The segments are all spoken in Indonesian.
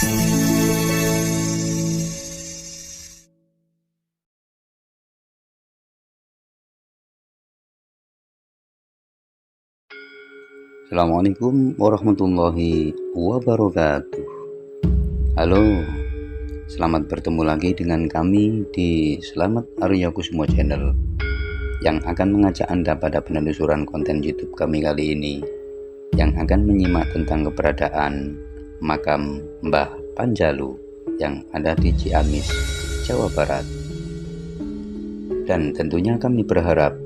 Assalamualaikum warahmatullahi wabarakatuh. Halo, selamat bertemu lagi dengan kami di Selamat Arya Kusmo Channel yang akan mengajak Anda pada penelusuran konten YouTube kami kali ini yang akan menyimak tentang keberadaan makam Mbah Panjalu yang ada di Ciamis, Jawa Barat. Dan tentunya kami berharap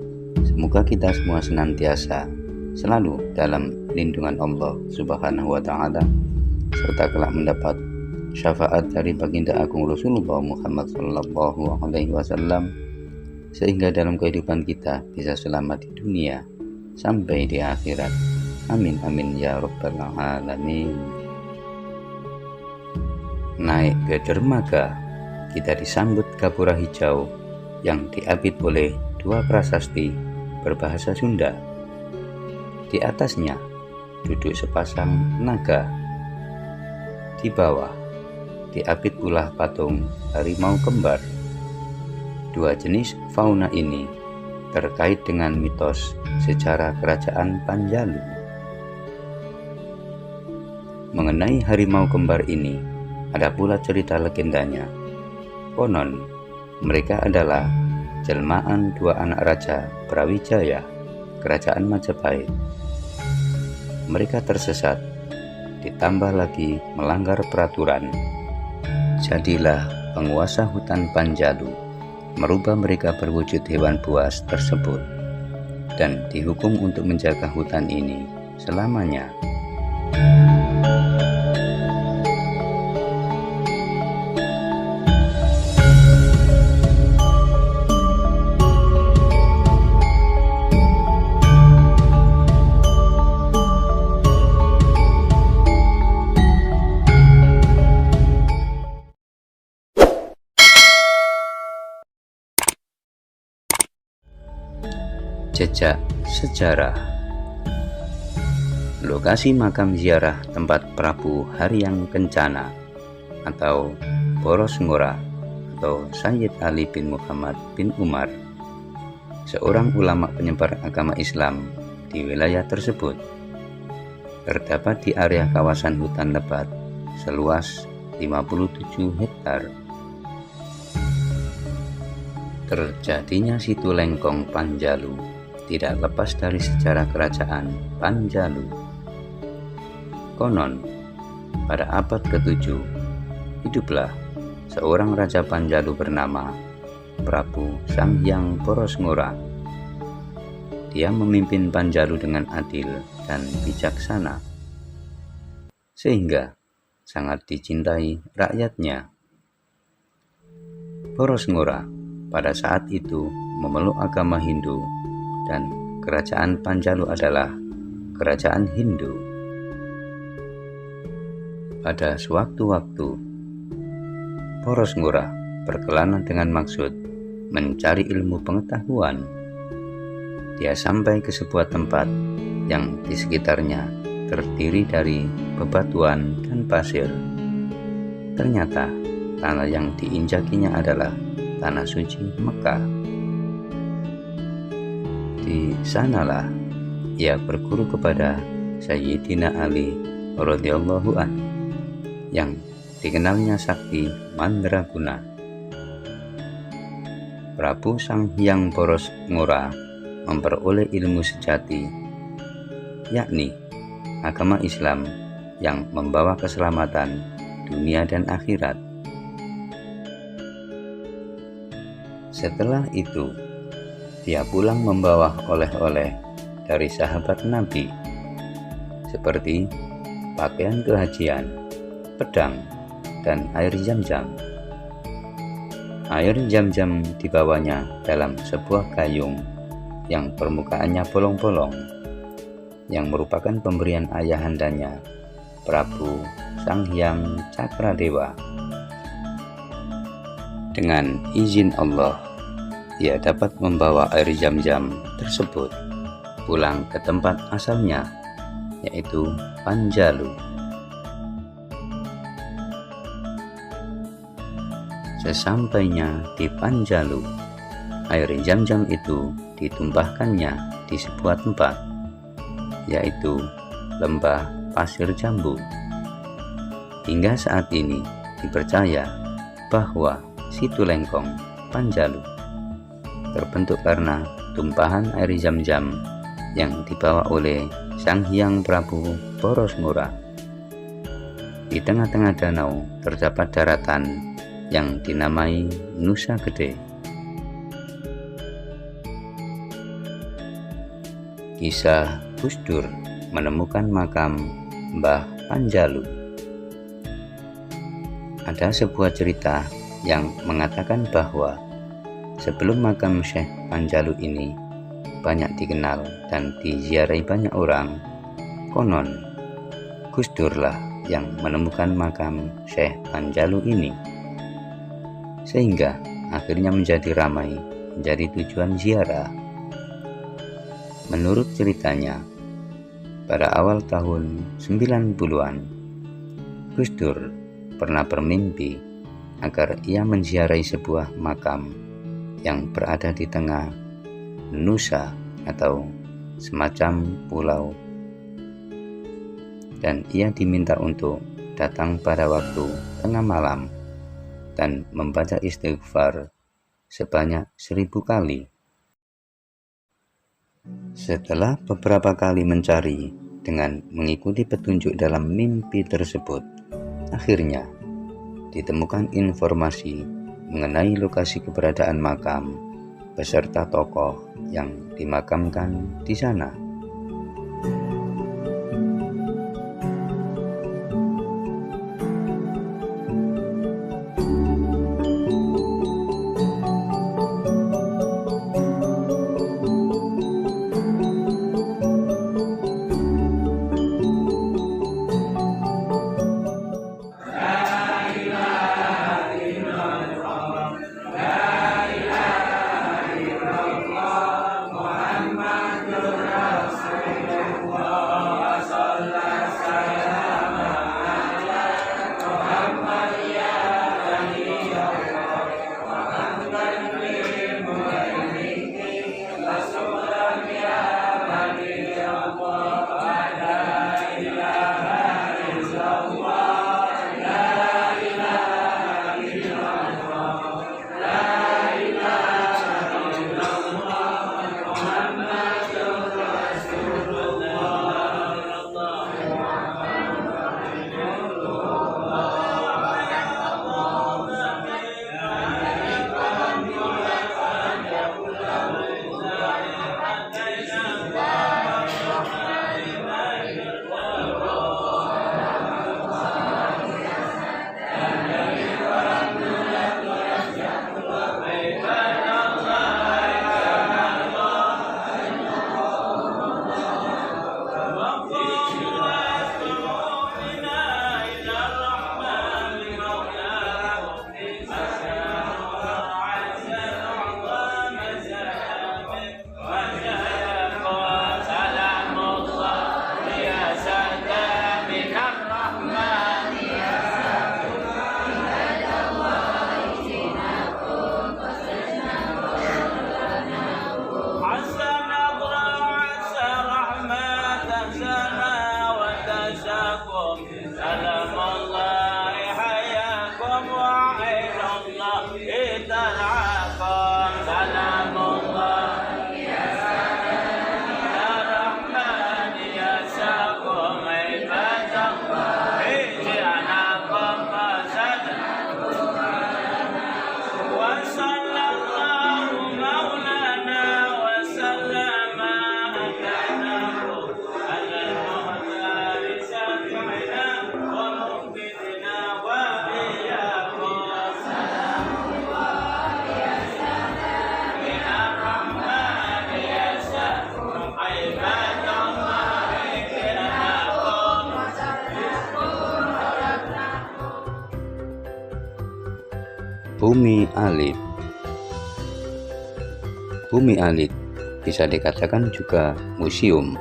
semoga kita semua senantiasa selalu dalam lindungan Allah Subhanahu wa Ta'ala, serta kelak mendapat syafaat dari baginda agung Rasulullah Muhammad Sallallahu Alaihi Wasallam, sehingga dalam kehidupan kita bisa selamat di dunia sampai di akhirat. Amin amin ya rabbal alamin. Naik ke dermaga, kita disambut gapura hijau yang diapit oleh dua prasasti berbahasa Sunda. Di atasnya duduk sepasang naga. Di bawah diapit ulah patung harimau kembar. Dua jenis fauna ini terkait dengan mitos sejarah kerajaan Panjalu. Mengenai harimau kembar ini, ada pula cerita legendanya. Konon, mereka adalah jelmaan dua anak raja Brawijaya, kerajaan Majapahit. Mereka tersesat, ditambah lagi melanggar peraturan. Jadilah penguasa hutan Panjalu merubah mereka berwujud hewan buas tersebut dan dihukum untuk menjaga hutan ini selamanya. Jejak sejarah. Lokasi makam ziarah tempat Prabu Haryang Kencana atau Boros Ngora atau Sayyid Ali bin Muhammad bin Umar, seorang ulama penyebar agama Islam di wilayah tersebut, terdapat di area kawasan hutan lebat seluas 57 hektar. Terjadinya situ lengkong Panjalu tidak lepas dari sejarah kerajaan Panjalu. Konon, pada abad ke-7, hiduplah seorang raja Panjalu bernama Prabu Sanghyang Boros Ngora. Dia memimpin Panjalu dengan adil dan bijaksana, sehingga sangat dicintai rakyatnya. Boros Ngora pada saat itu memeluk agama Hindu, dan kerajaan Panjalu adalah kerajaan Hindu. Pada sewaktu-waktu, Boros Ngora berkelana dengan maksud mencari ilmu pengetahuan. Dia sampai ke sebuah tempat yang di sekitarnya terdiri dari bebatuan dan pasir. Ternyata tanah yang diinjakinya adalah tanah suci Mekah. Di sanalah ia berguru kepada Sayyidina Ali radhiyallahu anhu yang dikenalnya sakti mandraguna. Prabu Sanghyang Boros Ngora memperoleh ilmu sejati, yakni agama Islam yang membawa keselamatan dunia dan akhirat. Setelah itu, dia pulang membawa oleh-oleh dari sahabat Nabi, seperti pakaian kehajian, pedang, dan air zam-zam. Air zam-zam dibawanya dalam sebuah gayung yang permukaannya bolong-bolong, yang merupakan pemberian ayahandanya, Prabu Sanghyang Cakradewa. Dengan izin Allah, ia dapat membawa air zam-zam tersebut pulang ke tempat asalnya, yaitu Panjalu. Sesampainya di Panjalu, air Zam-Zam itu ditumpahkannya di sebuah tempat, yaitu lembah pasir jambu. Hingga saat ini dipercaya bahwa situ Lengkong Panjalu terbentuk karena tumpahan air Zam-Zam yang dibawa oleh Sang Hyang Prabu Borosngora. Di tengah-tengah danau terdapat daratan yang dinamai Nusa Gede. Kisah Gus Dur menemukan makam Mbah Panjalu. Ada sebuah cerita yang mengatakan bahwa sebelum makam Syekh Panjalu ini banyak dikenal dan diziarahi banyak orang, konon Gus Dur lah yang menemukan makam Syekh Panjalu ini, sehingga akhirnya menjadi ramai, menjadi tujuan ziarah. Menurut ceritanya, pada awal tahun 90-an, Gus Dur pernah bermimpi agar ia menziarahi sebuah makam yang berada di tengah Nusa atau semacam pulau, dan ia diminta untuk datang pada waktu tengah malam dan membaca istighfar sebanyak 1000 kali. Setelah beberapa kali mencari dengan mengikuti petunjuk dalam mimpi tersebut, akhirnya ditemukan informasi mengenai lokasi keberadaan makam beserta tokoh yang dimakamkan di sana. Bumi Alit. Bumi Alit bisa dikatakan juga museum,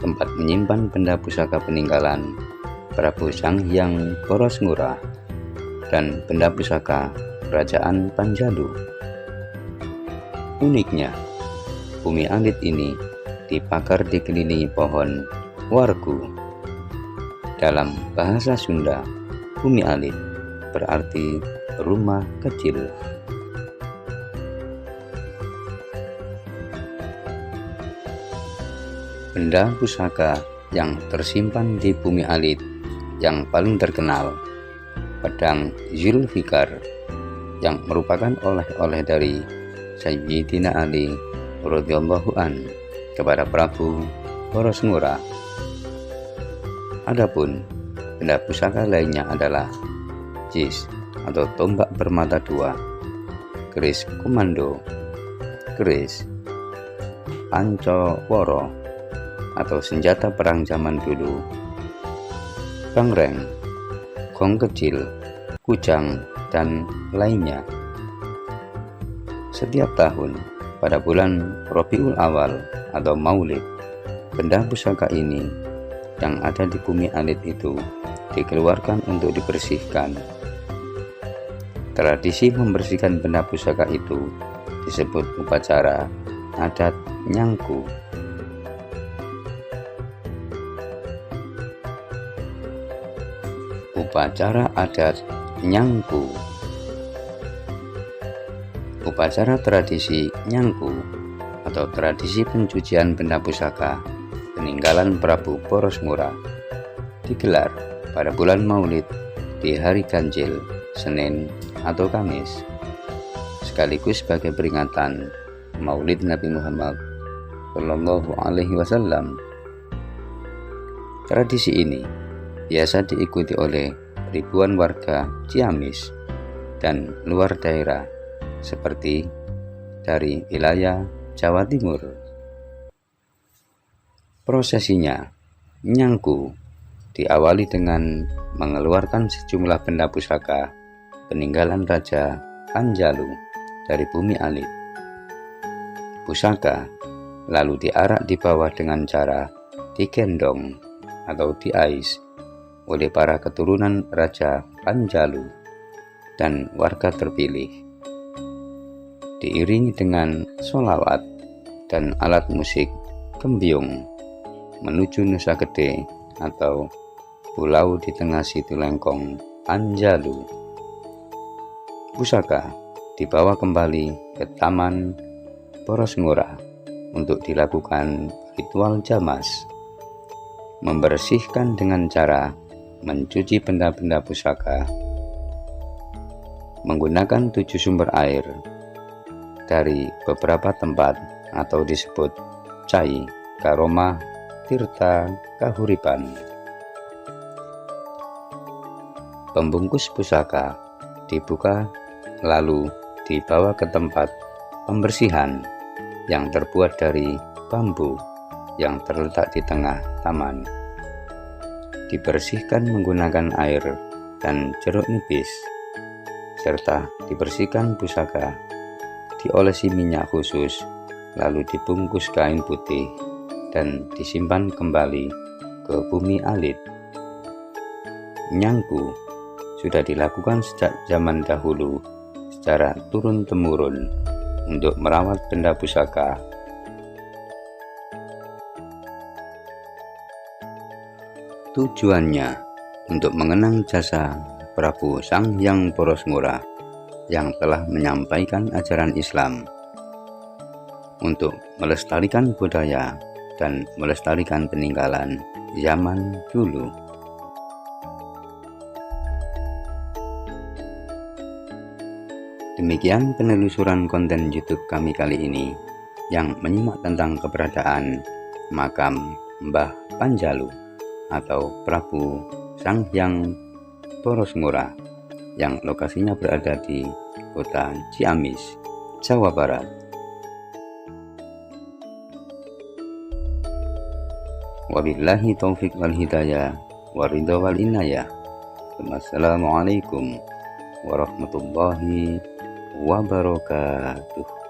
tempat menyimpan benda pusaka peninggalan Prabu Sang Hyang Borosngora dan benda pusaka Kerajaan Panjalu. Uniknya, bumi alit ini dipagar dikelilingi pohon wargu. Dalam bahasa Sunda, bumi alit berarti rumah kecil. Benda pusaka yang tersimpan di bumi alit yang paling terkenal, pedang Zulfikar, yang merupakan oleh-oleh dari Sayyidina Ali radhiyallahu an kepada Prabu Porosngora. Adapun benda pusaka lainnya adalah jis atau tombak bermata dua, keris komando, keris pancawara atau senjata perang zaman dulu, bangreng, gong kecil, kujang, dan lainnya. Setiap tahun pada bulan Rabiul Awal atau Maulid, benda pusaka ini yang ada di bumi alit itu dikeluarkan untuk dibersihkan. Tradisi membersihkan benda pusaka itu disebut upacara adat nyangku. Upacara adat nyangku. Upacara tradisi nyangku atau tradisi pencucian benda pusaka peninggalan Prabu Porosngora digelar pada bulan Maulid di hari Ganjil, Senin atau Kamis, sekaligus sebagai peringatan Maulid Nabi Muhammad Shallallahu Alaihi Wasallam. Tradisi ini biasa diikuti oleh ribuan warga Ciamis dan luar daerah seperti dari wilayah Jawa Timur. Prosesinya nyangku diawali dengan mengeluarkan sejumlah benda pusaka peninggalan Raja Panjalu dari bumi alit. Pusaka lalu diarak di bawah dengan cara digendong atau diais oleh para keturunan Raja Panjalu dan warga terpilih, diiringi dengan sholawat dan alat musik gembyung menuju Nusa Gede atau pulau di tengah situ lengkong Panjalu. Pusaka dibawa kembali ke Taman Porosngora untuk dilakukan ritual jamas, membersihkan dengan cara mencuci benda-benda pusaka menggunakan 7 sumber air dari beberapa tempat atau disebut cai karoma tirta kahuripan. Pembungkus pusaka dibuka lalu dibawa ke tempat pembersihan yang terbuat dari bambu yang terletak di tengah taman. Dibersihkan menggunakan air dan jeruk nipis, serta dibersihkan pusaka, diolesi minyak khusus, lalu dibungkus kain putih dan disimpan kembali ke bumi alit. Nyangku sudah dilakukan sejak zaman dahulu secara turun-temurun untuk merawat benda pusaka. Tujuannya untuk mengenang jasa Prabu Sanghyang Porosngora yang telah menyampaikan ajaran Islam, untuk melestarikan budaya dan melestarikan peninggalan zaman dulu. Demikian penelusuran konten YouTube kami kali ini yang menyimak tentang keberadaan makam Mbah Panjalu atau Prabu Sanghyang Porosngora yang lokasinya berada di kota Ciamis, Jawa Barat. Wabillahi taufik wal hidayah waridho wal inayah. Wassalamualaikum warahmatullahi wabarakatuh.